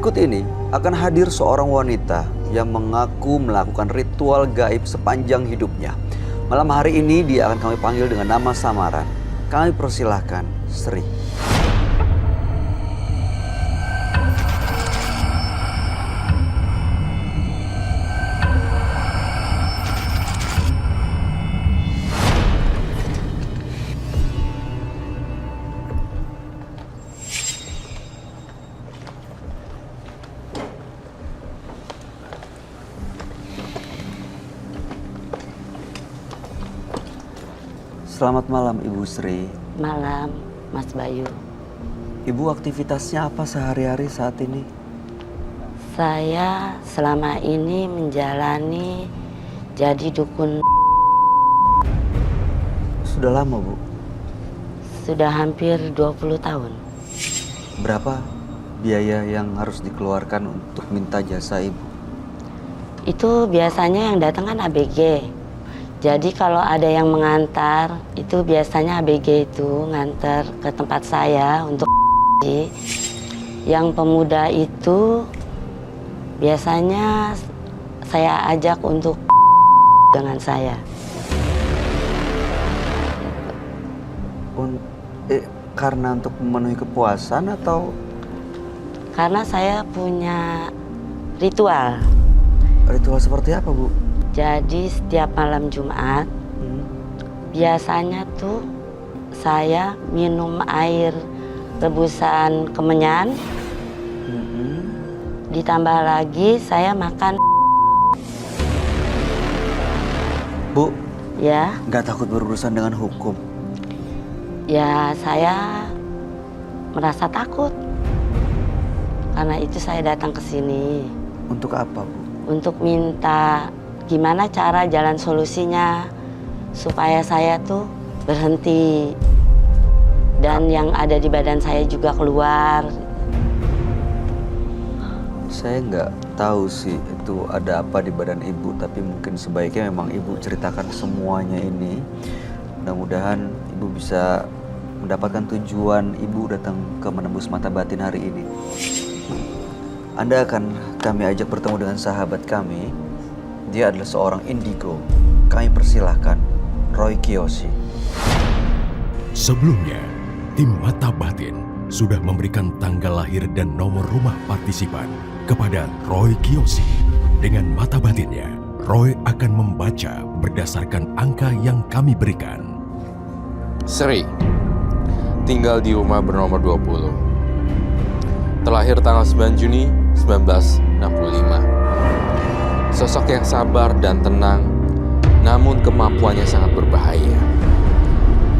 Berikut ini akan hadir seorang wanita yang mengaku melakukan ritual gaib sepanjang hidupnya. Malam hari ini dia akan kami panggil dengan nama samaran. Kami persilahkan Sri. Selamat malam Ibu Sri. Malam, Mas Bayu. Ibu aktivitasnya apa sehari-hari saat ini? Saya selama ini menjalani jadi dukun. Sudah lama, Bu? Sudah hampir 20 tahun. Berapa biaya yang harus dikeluarkan untuk minta jasa Ibu? Itu biasanya yang datang kan ABG. Jadi kalau ada yang mengantar, itu biasanya ABG itu ngantar ke tempat saya untuk yang pemuda itu biasanya saya ajak untuk dengan saya. Karena untuk memenuhi kepuasan atau? Karena saya punya ritual. Ritual seperti apa, Bu? Jadi setiap malam Jumat, biasanya tuh saya minum air rebusan kemenyan, ditambah lagi saya makan. Bu, Ya, nggak takut berurusan dengan hukum? ya saya merasa takut. Karena itu saya datang ke sini. Untuk apa, Bu? Untuk minta gimana cara jalan solusinya supaya saya tuh berhenti dan yang ada di badan saya juga keluar. Saya nggak tahu sih itu ada apa di badan Ibu, tapi mungkin sebaiknya memang Ibu ceritakan semuanya ini. Mudah-mudahan Ibu bisa mendapatkan tujuan Ibu datang ke Menembus Mata Batin hari ini. Anda akan kami ajak bertemu dengan sahabat kami. Dia adalah seorang indigo. Kami persilahkan Roy Kiyoshi. Sebelumnya, tim Mata Batin sudah memberikan tanggal lahir dan nomor rumah partisipan kepada Roy Kiyoshi. Dengan mata batinnya, Roy akan membaca berdasarkan angka yang kami berikan. Sri, tinggal di rumah bernomor 20. Terlahir tanggal 9 Juni 1965. Sosok yang sabar dan tenang, namun kemampuannya sangat berbahaya.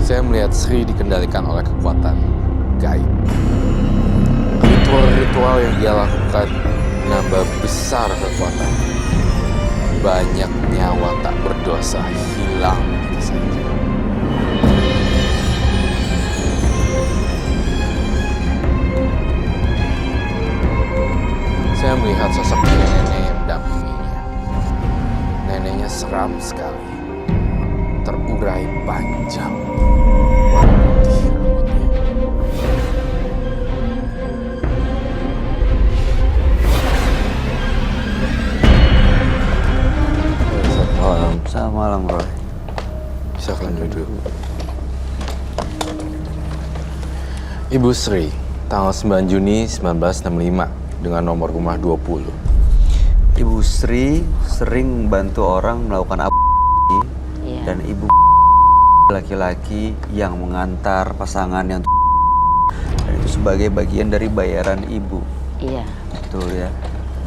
Saya melihat Sri dikendalikan oleh kekuatan gaib. Ritual-ritual yang dia lakukan menambah besar kekuatan. Banyak nyawa tak berdosa hilang begitu saja. Saya melihat sosok nenek yang mendampinginya. Neneknya seram sekali, terurai panjang. Selamat malam, Roy. Silakan duduk. Ibu Sri, tanggal 9 Juni 1965 dengan nomor rumah 20. Ibu Sri sering membantu orang melakukan apa? Iya. Dan Ibu laki-laki yang mengantar pasangan yang dan itu sebagai bagian dari bayaran Ibu. Iya, Betul ya.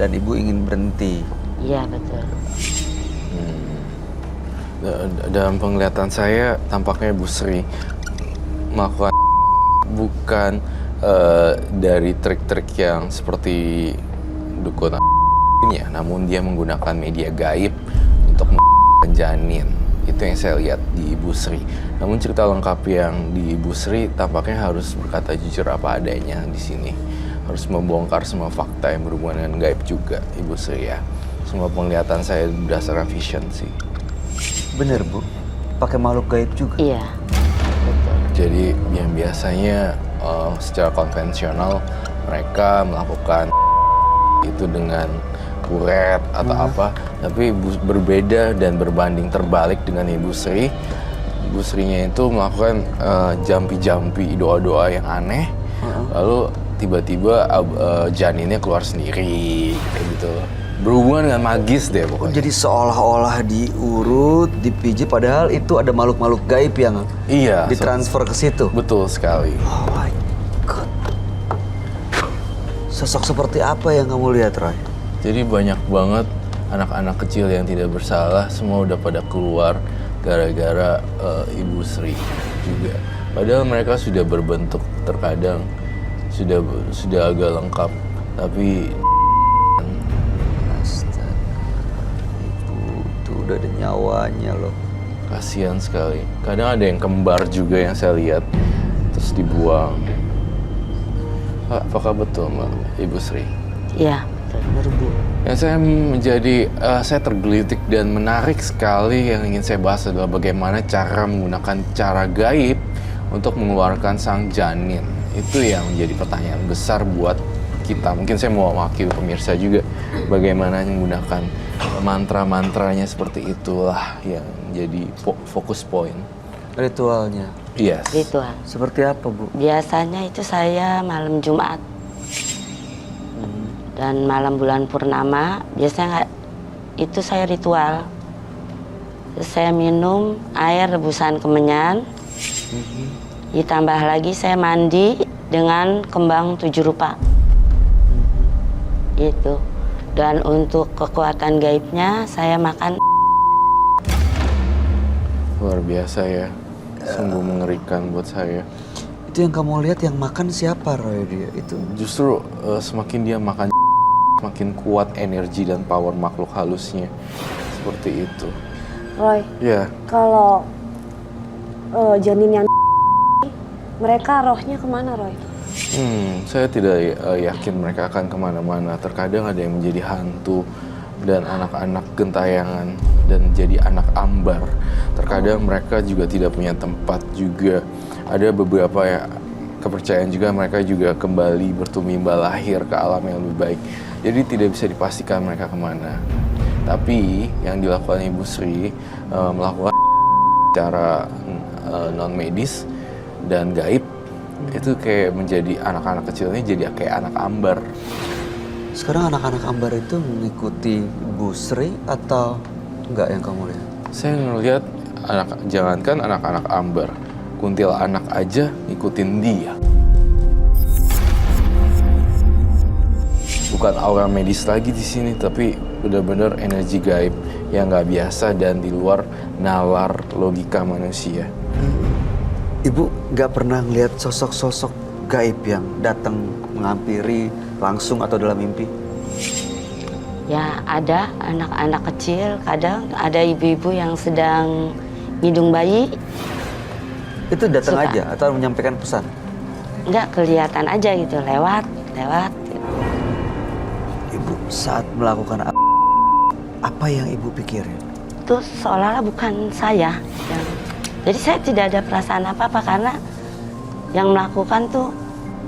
Dan Ibu ingin berhenti. iya betul. Dalam penglihatan saya, tampaknya Ibu Sri melakukan bukan dari trik-trik yang seperti dukun ya, namun dia menggunakan media gaib untuk menjanin. Itu yang saya lihat di Ibu Sri. Namun cerita lengkap yang di Ibu Sri tampaknya harus berkata jujur apa adanya di sini. Harus membongkar semua fakta yang berhubungan dengan gaib juga, Ibu Sri ya. Semua penglihatan saya berdasarkan vision sih. Bener, Bu? Pakai makhluk gaib juga? Iya, betul. Jadi yang biasanya secara konvensional mereka melakukan itu dengan kuret atau apa, tapi berbeda dan berbanding terbalik dengan Ibu Sri. Ibu Srinya itu melakukan jampi-jampi doa-doa yang aneh, lalu tiba-tiba janinnya keluar sendiri kayak gitu. Berhubungan dengan magis deh pokoknya. Jadi seolah-olah diurut, dipijit, padahal itu ada makhluk-makhluk gaib yang Iya, ditransfer ke situ. betul sekali. Oh my God. Sosok seperti apa yang kamu lihat, Roy? Jadi banyak banget anak-anak kecil yang tidak bersalah semua udah pada keluar gara-gara Ibu Sri juga. Padahal mereka sudah berbentuk, terkadang sudah agak lengkap, tapi Astaga. Ibu itu udah ada nyawanya loh. kasihan sekali. Kadang ada yang kembar juga yang saya lihat terus dibuang. Apakah betul Mbak Ibu Sri? Iya, betul. Bener, Bu. Yang saya tergelitik dan menarik sekali yang ingin saya bahas adalah bagaimana cara menggunakan cara gaib untuk mengeluarkan sang janin. Itu yang menjadi pertanyaan besar buat kita. Mungkin saya mau mewakili pemirsa juga bagaimana menggunakan mantra-mantranya seperti itulah yang jadi fokus poin. Ritualnya. Yes. Ritual. Seperti apa, Bu? Biasanya itu saya malam Jumat dan malam bulan purnama biasanya itu saya ritual. Terus saya minum air rebusan kemenyan, ditambah lagi saya mandi dengan kembang 7 rupa. Itu. Dan untuk kekuatan gaibnya saya makan. Luar biasa ya. Sungguh mengerikan buat saya. Itu yang kamu lihat yang makan siapa, Roy? Dia itu. Justru semakin dia makan semakin kuat energi dan power makhluk halusnya. Seperti itu. Roy, Ya, kalau janin yang mereka rohnya kemana, Roy? saya tidak yakin mereka akan kemana-mana. Terkadang ada yang menjadi hantu dan anak-anak gentayangan dan jadi anak ambar. Terkadang mereka juga tidak punya tempat juga. Ada beberapa ya, kepercayaan juga mereka juga kembali bertumimba lahir ke alam yang lebih baik. Jadi tidak bisa dipastikan mereka kemana. Tapi yang dilakukan Ibu Sri melakukan secara non medis dan gaib itu kayak menjadi anak-anak kecilnya jadi kayak anak ambar. Sekarang anak-anak ambar itu mengikuti Bu Sri atau enggak yang kamu lihat? Saya ngelihat jangankan anak-anak ambar, kuntilanak aja ngikutin dia. Bukan aura medis lagi di sini, tapi benar-benar energi gaib yang nggak biasa dan di luar nalar logika manusia. Ibu nggak pernah ngelihat sosok-sosok gaib yang datang menghampiri langsung atau dalam mimpi? Ya ada anak-anak kecil, kadang ada ibu-ibu yang sedang ngidung bayi. Itu datang Suka. aja atau menyampaikan pesan? Enggak, kelihatan aja gitu, lewat. Gitu. Ibu saat melakukan apa yang ibu pikirin? Itu seolah-olah bukan saya. Jadi saya tidak ada perasaan apa-apa karena yang melakukan tuh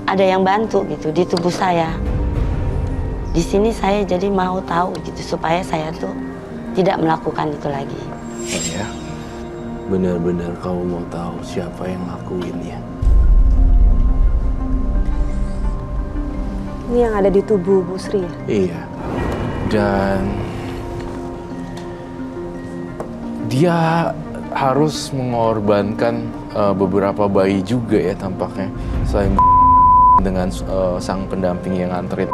ada yang bantu gitu di tubuh saya. Di sini saya jadi mau tahu gitu supaya saya tuh tidak melakukan itu lagi. Oh ya, benar-benar kamu mau tahu siapa yang lakuinnya. Ini yang ada di tubuh Bu Sri ya? Iya, dan dia harus mengorbankan beberapa bayi juga ya tampaknya. Selain dengan sang pendamping yang nganterin,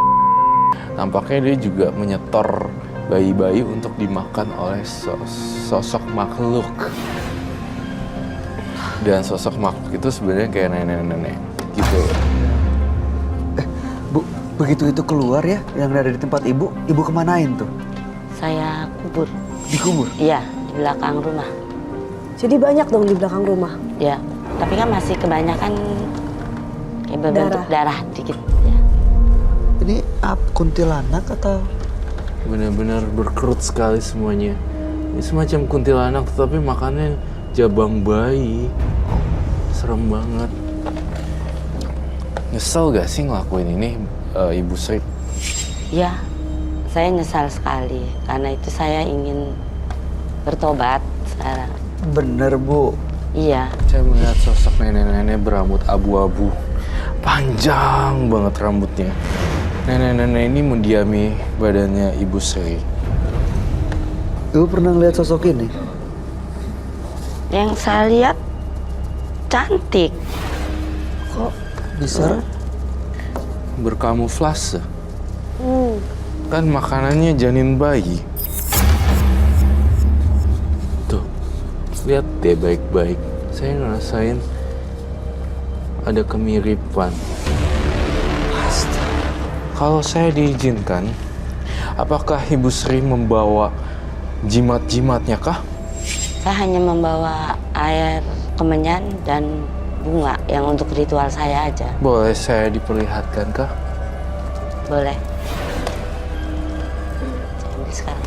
tampaknya dia juga menyetor bayi-bayi untuk dimakan oleh sosok makhluk. Dan sosok makhluk itu sebenarnya kayak nenek-nenek gitu. Bu, begitu itu keluar ya, yang ada di tempat ibu kemanain tuh? Saya kubur. Dikubur? Iya, di belakang rumah. Jadi banyak dong di belakang rumah? Ya, tapi kan masih kebanyakan kayak berbentuk darah dikit. Ya. Ini kuntilanak atau? Benar-benar berkerut sekali semuanya. Ini semacam kuntilanak tetapi makannya jabang bayi. Serem banget. Nyesel gak sih ngelakuin ini, Ibu Sri? Ya, Saya nyesal sekali karena itu saya ingin bertobat sekarang. Bener Bu. Iya, Saya melihat sosok nenek-nenek berambut abu-abu. Panjang banget rambutnya. Nenek-nenek ini mendiami badannya Ibu Sri. Ibu pernah lihat sosok ini? yang saya lihat cantik. Kok bisa? Berkamuflase. Hmm. Kan makanannya janin bayi. Tuh, lihat deh baik-baik. Saya ngerasain ada kemiripan. Kalau saya diizinkan, apakah Ibu Sri membawa jimat-jimatnya kah? Saya hanya membawa air kemenyan dan bunga yang untuk ritual saya aja. Boleh saya diperlihatkan kah? Boleh. Ini sekarang.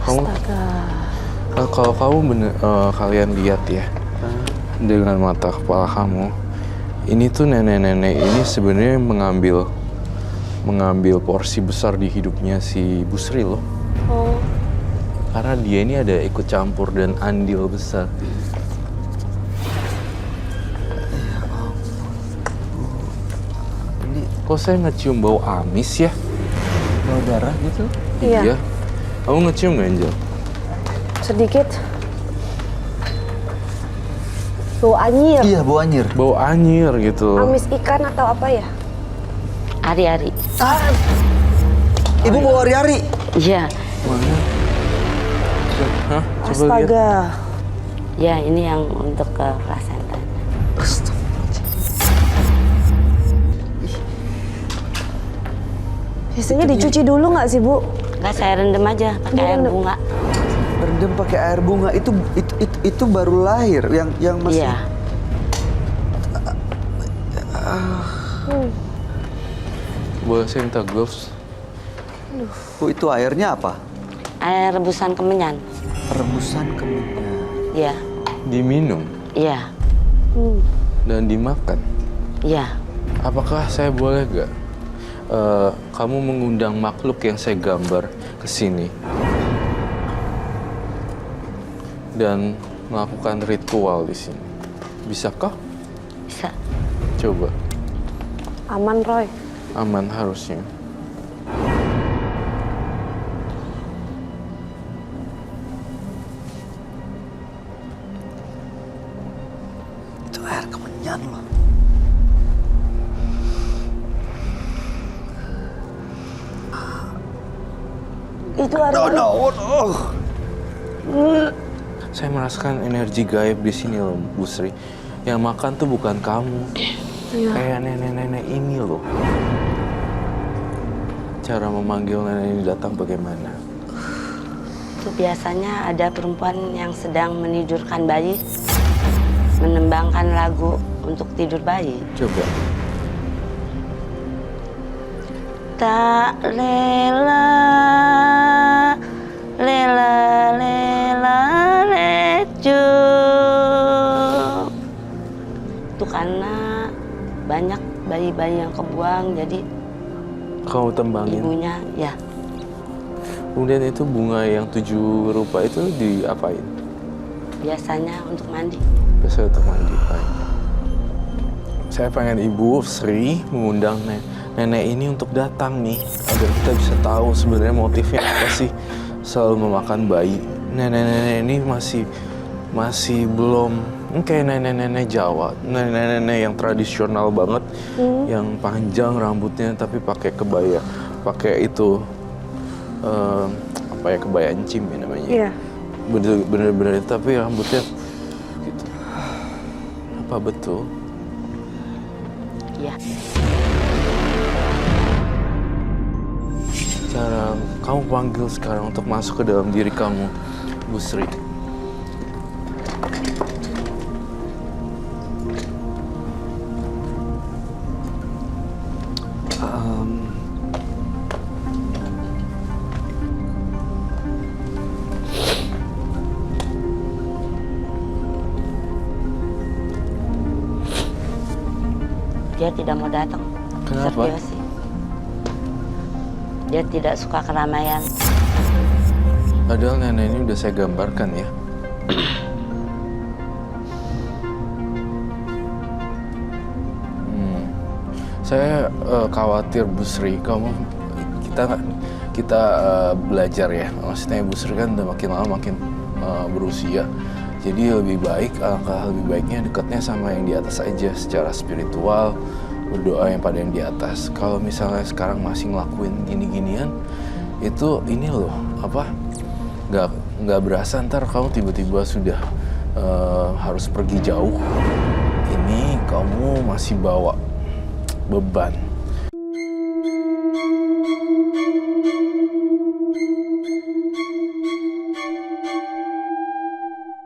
Kamu, kalau kamu kalian lihat ya, dengan mata kepala kamu, ini tuh nenek-nenek ini sebenarnya mengambil porsi besar di hidupnya si Bu Sri loh. Oh, Karena dia ini ada ikut campur dan andil besar. Ini Kok saya ngecium bau amis ya? bau darah gitu? iya. Kamu ngecium nggak, Angel? Sedikit. Bau anyir. Iya, bau anyir. Bau anyir gitu. Amis ikan atau apa ya? Ari-ari. Ibu bau ari-ari. Iya. Mana? Hah? Coba lihat. Astaga. Ya, ini yang untuk ke placenta. Biasanya dicuci dulu nggak sih, Bu? Enggak, saya rendam aja pakai air Direndam. bunga. Rendam pakai air bunga itu baru lahir yang masih. Iya. Boleh saya minta gloves? Bu, itu airnya apa? Air rebusan kemenyan. Rebusan kemenyan. Iya. Diminum Iya. dan dimakan. Iya. Apakah saya boleh gak kamu mengundang makhluk yang saya gambar ke sini dan melakukan ritual di sini? Bisakah? Bisa. Coba. Aman, Roy. Aman harusnya. Itu air kemenyan loh. Itu ada. Saya merasakan energi gaib di sini loh, Bu Sri. Yang makan tuh bukan kamu. Kayak nenek-nenek ini loh. Cara memanggil nenek ini datang bagaimana? Itu biasanya ada perempuan yang sedang menidurkan bayi, menembangkan lagu untuk tidur bayi. Coba. Tak lela, lela, lela, lecu. Itu karena banyak bayi-bayi yang kebuang, jadi Kamu tembangin. ibunya ya Kemudian itu bunga yang 7 rupa itu diapain? biasanya untuk mandi. Biasanya untuk mandi. Baik. Saya pengen Ibu Sri mengundang nenek ini untuk datang nih, agar kita bisa tahu sebenarnya motifnya apa sih selalu memakan bayi. Nenek-nenek ini masih belum kayak nenek-nenek Jawa, nenek-nenek yang tradisional banget, yang panjang rambutnya tapi pakai kebaya, pakai itu apa ya, kebaya encim ya namanya. Iya. Bener-bener itu, tapi rambutnya gitu. Apa betul? Ya, Cara kamu panggil sekarang untuk masuk ke dalam diri kamu, Bu Sri. dia tidak mau datang. Kenapa? Serius sih. Dia tidak suka keramaian. Padahal nenek ini udah saya gambarkan ya. Saya khawatir Bu Sri, kita belajar ya. Maksudnya Bu Sri kan udah makin lama makin berusia. Jadi lebih baik, alangkah lebih baiknya dekatnya sama yang di atas aja secara spiritual, berdoa yang pada yang di atas. Kalau misalnya sekarang masih ngelakuin gini-ginian, itu ini loh nggak berasa ntar kamu tiba-tiba sudah harus pergi jauh. Ini kamu masih bawa beban.